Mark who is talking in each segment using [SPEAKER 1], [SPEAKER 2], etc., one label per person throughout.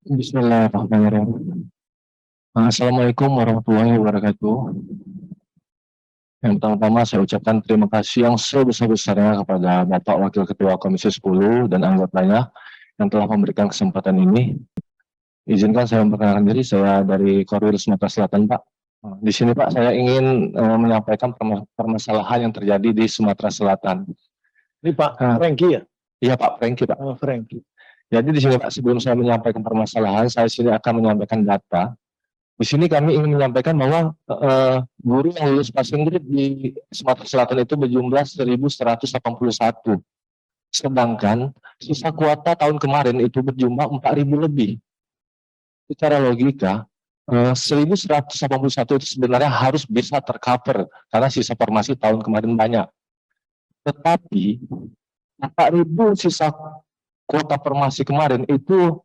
[SPEAKER 1] Bismillahirrahmanirrahim. Assalamualaikum warahmatullahi wabarakatuh. Yang pertama-tama saya ucapkan terima kasih yang sebesar-besarnya kepada Bapak Wakil Ketua Komisi 10 dan anggotanya yang telah memberikan kesempatan ini. Izinkan saya memperkenalkan diri, saya dari Korwil Sumatera Selatan, Pak. Di sini, Pak, saya ingin menyampaikan permasalahan yang terjadi di Sumatera Selatan.
[SPEAKER 2] Ini Pak Franky ya?
[SPEAKER 1] Iya, Pak Franky, Pak.
[SPEAKER 2] Oh, Franky.
[SPEAKER 1] Jadi di sini, Pak, sebelum saya menyampaikan permasalahan, saya sini akan menyampaikan data. Di sini kami ingin menyampaikan bahwa guru yang lulus passing grade di Sumatera Selatan itu berjumlah 1.181. Sedangkan sisa kuota tahun kemarin itu berjumlah 4.000 lebih. Secara logika, 1.181 itu sebenarnya harus bisa tercover karena sisa formasi tahun kemarin banyak. Tetapi 4.000 sisa kuota formasi kemarin itu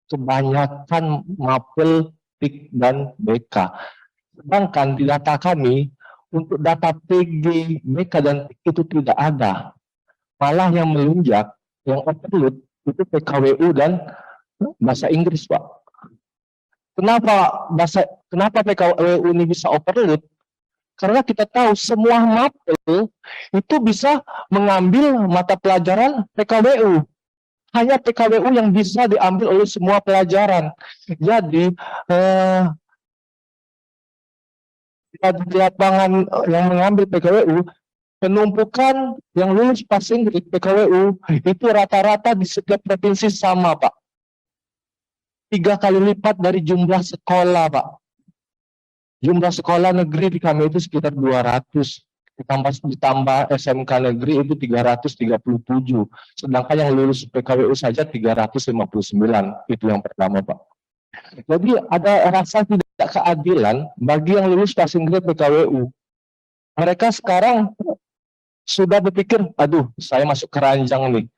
[SPEAKER 1] kebanyakan mapel TIK dan BK. Sedangkan di data kami, untuk data PG, BK, dan TIK itu tidak ada. Malah yang melunjak, yang overload, itu PKWU dan bahasa Inggris, Pak. Kenapa PKWU ini bisa overload? Karena kita tahu semua mapel itu bisa mengambil mata pelajaran PKWU. Hanya PKWU yang bisa diambil oleh semua pelajaran. Jadi di lapangan yang mengambil PKWU, penumpukan yang lulus passing grade PKWU itu rata-rata di setiap provinsi sama, Pak. 3 kali lipat dari jumlah sekolah, Pak. Jumlah sekolah negeri di kami itu sekitar 200. Ditambah SMK negeri itu 337. Sedangkan yang lulus PKWU saja 359. Itu yang pertama, Pak. Jadi ada rasa tidak keadilan bagi yang lulus passing grade PKWU. Mereka sekarang sudah berpikir, aduh, saya masuk keranjang nih.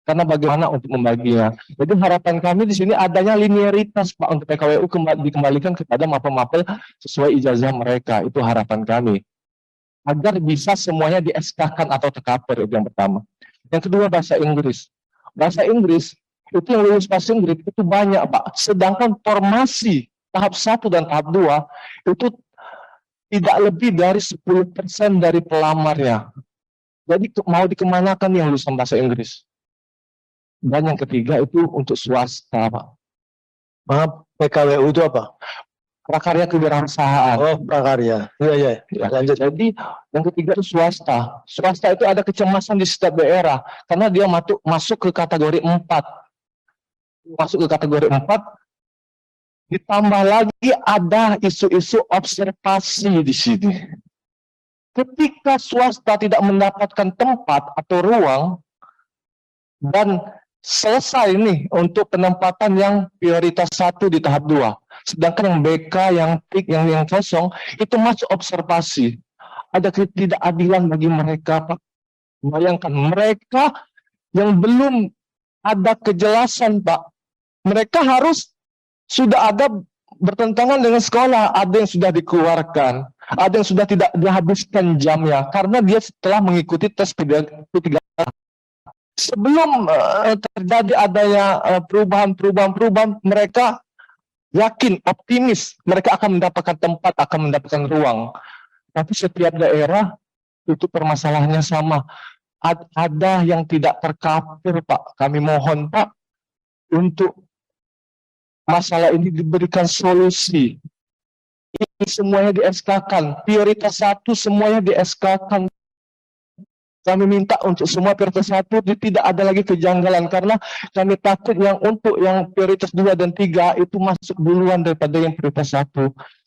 [SPEAKER 1] Karena bagaimana untuk membaginya. Jadi harapan kami di sini adanya linearitas, Pak, untuk PKWU dikembalikan kepada mapel-mapel sesuai ijazah mereka. Itu harapan kami. Agar bisa semuanya di-SK-kan atau tercover, itu yang pertama. Yang kedua, bahasa Inggris. Bahasa Inggris, itu yang lulus passing grade itu banyak, Pak. Sedangkan formasi tahap 1 dan tahap 2, itu tidak lebih dari 10% dari pelamarnya. Jadi mau dikemanakan yang lulusan bahasa Inggris? Dan yang ketiga itu untuk swasta, Pak.
[SPEAKER 2] Maaf, PKWU itu apa?
[SPEAKER 1] Prakarya kewirausahaan.
[SPEAKER 2] Oh, prakarya. Iya.
[SPEAKER 1] Ya, lanjut. Jadi yang ketiga itu swasta. Swasta itu ada kecemasan di setiap daerah karena dia masuk ke kategori 4. Masuk ke kategori 4, ditambah lagi ada isu-isu observasi di sini. Ketika swasta tidak mendapatkan tempat atau ruang dan selesai nih untuk penempatan yang prioritas 1 di tahap 2. Sedangkan yang BK, yang TIK, yang kosong, itu masuk observasi. Ada ketidakadilan bagi mereka, Pak. Bayangkan, mereka yang belum ada kejelasan, Pak. Mereka harus sudah ada bertentangan dengan sekolah. Ada yang sudah dikeluarkan, ada yang sudah tidak dihabiskan jamnya, karena dia setelah mengikuti tes P3. Sebelum terjadi adanya perubahan, mereka yakin, optimis, mereka akan mendapatkan tempat, akan mendapatkan ruang. Tapi setiap daerah itu permasalahannya sama. Ada yang tidak tercover, Pak. Kami mohon, Pak, untuk masalah ini diberikan solusi. Ini semuanya di-SK-kan. Prioritas 1 semuanya di-SK-kan. Kami minta untuk semua prioritas 1 tidak ada lagi kejanggalan karena kami takut yang untuk yang prioritas 2 dan 3 itu masuk duluan daripada yang prioritas 1.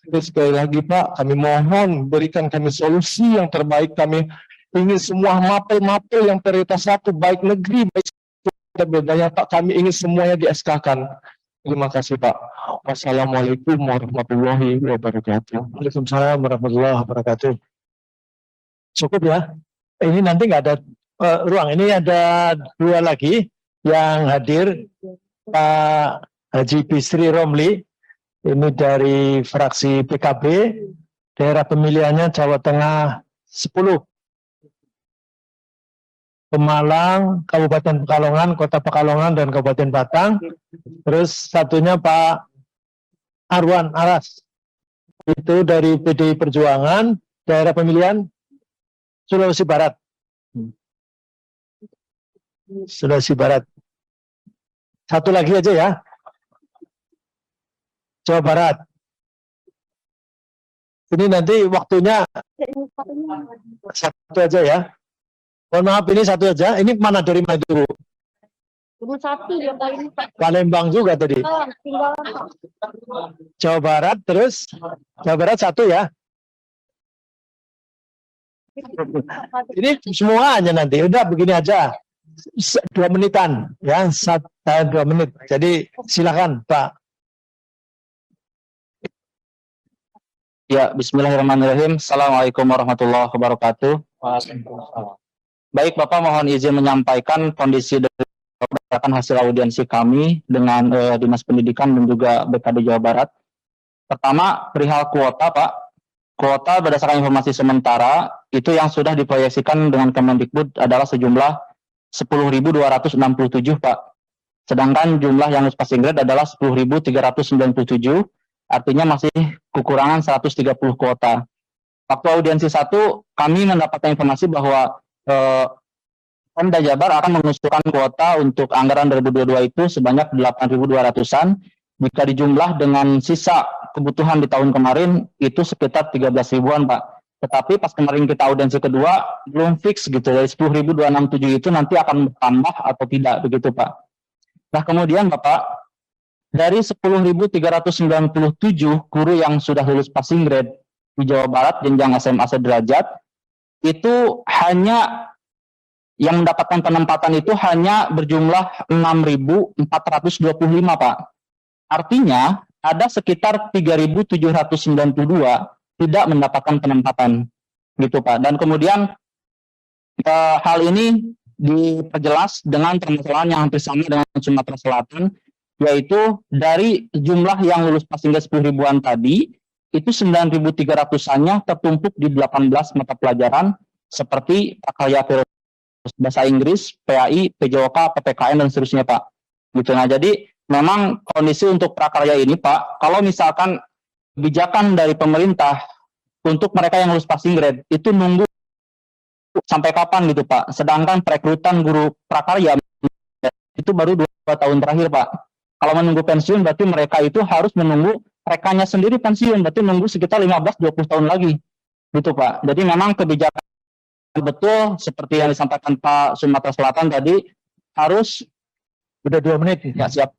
[SPEAKER 1] Jadi sekali lagi, Pak, kami mohon berikan kami solusi yang terbaik. Kami ingin semua mapel-mapel yang prioritas 1 baik negeri baik bedanya, Pak, kami ingin semuanya di-SK-kan. Terima kasih, Pak. Wassalamualaikum warahmatullahi wabarakatuh.
[SPEAKER 2] Waalaikumsalam warahmatullahi wabarakatuh. Cukup ya. Ini nanti nggak ada ruang. Ini ada 2 lagi yang hadir, Pak Haji Bisri Romli. Ini dari fraksi PKB, daerah pemilihannya Jawa Tengah 10. Pemalang, Kabupaten Pekalongan, Kota Pekalongan, dan Kabupaten Batang. Terus satunya Pak Arwan Aras. Itu dari PDI Perjuangan, daerah pemilihan Sulawesi Barat. Sulawesi Barat. Satu lagi aja ya. Jawa Barat. Ini nanti waktunya satu aja ya. Mohon maaf, ini satu aja. Ini mana dari mana dulu?
[SPEAKER 3] Cuma satu yang paling
[SPEAKER 2] Palembang juga tadi.
[SPEAKER 3] tinggal
[SPEAKER 2] Jawa Barat, terus Jawa Barat satu ya. Ini semuanya nanti. Udah begini aja. 2 menitan ya, 2 menit. Jadi silakan Pak.
[SPEAKER 4] Ya, bismillahirrahmanirrahim. Assalamualaikum warahmatullahi wabarakatuh. Baik, Bapak mohon izin menyampaikan kondisi berdasarkan hasil audiensi kami dengan Dinas Pendidikan dan juga BKD Jawa Barat. Pertama, perihal kuota, Pak. Kuota berdasarkan informasi sementara, itu yang sudah diproyeksikan dengan Kemendikbud adalah sejumlah 10.267, Pak. Sedangkan jumlah yang lulus passing grade adalah 10.397. Artinya masih kekurangan 130 kuota. Waktu audiensi 1, kami mendapatkan informasi bahwa Pemda Jabar akan mengusulkan kuota untuk anggaran 2022 itu sebanyak 8.200-an. Jika dijumlah dengan sisa kebutuhan di tahun kemarin, itu sekitar 13 ribuan, Pak. Tetapi pas kemarin kita audiensi kedua, belum fix gitu. Dari 10.267 itu nanti akan bertambah atau tidak, begitu, Pak. Nah, kemudian, Bapak, dari 10.397 guru yang sudah lulus passing grade di Jawa Barat jenjang SMA sederajat, itu hanya yang mendapatkan penempatan itu hanya berjumlah 6.425, Pak. Artinya ada sekitar 3.792 tidak mendapatkan penempatan, gitu, Pak. Dan kemudian hal ini diperjelas dengan permasalahan yang hampir sama dengan Sumatera Selatan, yaitu dari jumlah yang lulus passing grade 10 ribuan tadi, itu 9.300-annya tertumpuk di 18 mata pelajaran seperti prakarya bahasa Inggris, PAI, PJOK, PPKN, dan seterusnya, Pak. Gitu. Nah, jadi memang kondisi untuk prakarya ini, Pak, kalau misalkan kebijakan dari pemerintah untuk mereka yang lulus passing grade, itu nunggu sampai kapan gitu, Pak. Sedangkan perekrutan guru prakarya itu baru 2 tahun terakhir, Pak. Kalau menunggu pensiun berarti mereka itu harus menunggu rekannya sendiri pensiun, berarti nunggu sekitar 15-20 tahun lagi, gitu, Pak. Jadi memang kebijakan betul seperti yang disampaikan Pak Sumatera Selatan tadi harus
[SPEAKER 2] Udah 2 menit.
[SPEAKER 4] ya siap.